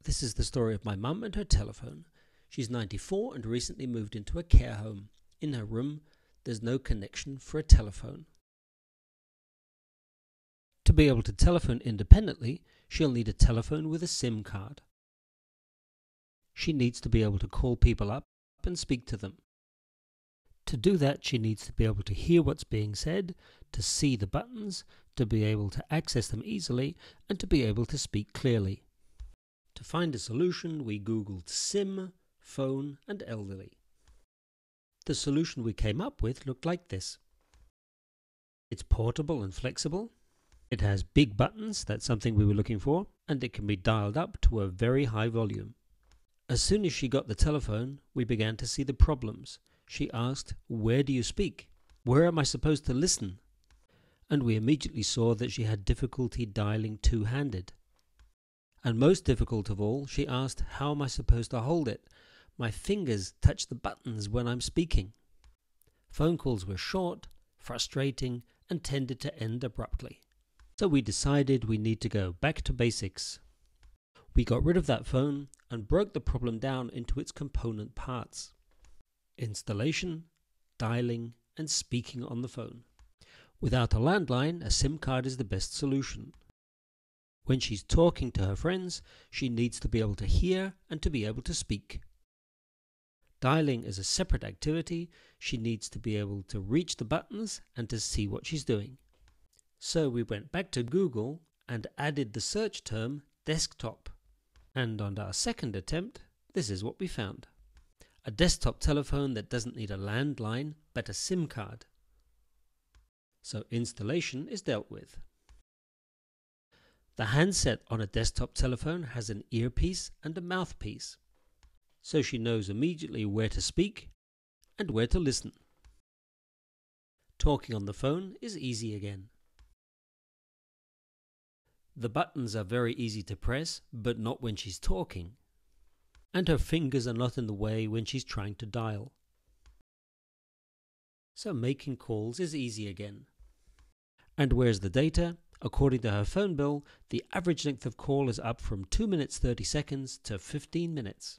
This is the story of my mum and her telephone. She's 94 and recently moved into a care home. In her room, there's no connection for a telephone. To be able to telephone independently, she'll need a telephone with a SIM card. She needs to be able to call people up and speak to them. To do that, she needs to be able to hear what's being said, to see the buttons, to be able to access them easily, and to be able to speak clearly. To find a solution, we Googled SIM, phone, and elderly. The solution we came up with looked like this. It's portable and flexible. It has big buttons, that's something we were looking for, and it can be dialed up to a very high volume. As soon as she got the telephone, we began to see the problems. She asked, "Where do you speak? Where am I supposed to listen?" And we immediately saw that she had difficulty dialing two-handed. And most difficult of all, she asked, "How am I supposed to hold it? My fingers touch the buttons when I'm speaking." Phone calls were short, frustrating, and tended to end abruptly. So we decided we need to go back to basics. We got rid of that phone and broke the problem down into its component parts: installation, dialing, and speaking on the phone. Without a landline, a SIM card is the best solution. When she's talking to her friends, she needs to be able to hear and to be able to speak. Dialing is a separate activity. She needs to be able to reach the buttons and to see what she's doing. So we went back to Google and added the search term desktop. And on our second attempt, this is what we found: a desktop telephone that doesn't need a landline but a SIM card. So installation is dealt with. The handset on a desktop telephone has an earpiece and a mouthpiece, so she knows immediately where to speak and where to listen. Talking on the phone is easy again. The buttons are very easy to press, but not when she's talking. And her fingers are not in the way when she's trying to dial. So making calls is easy again. And where's the data? According to her phone bill, the average length of call is up from 2 minutes 30 seconds to 15 minutes.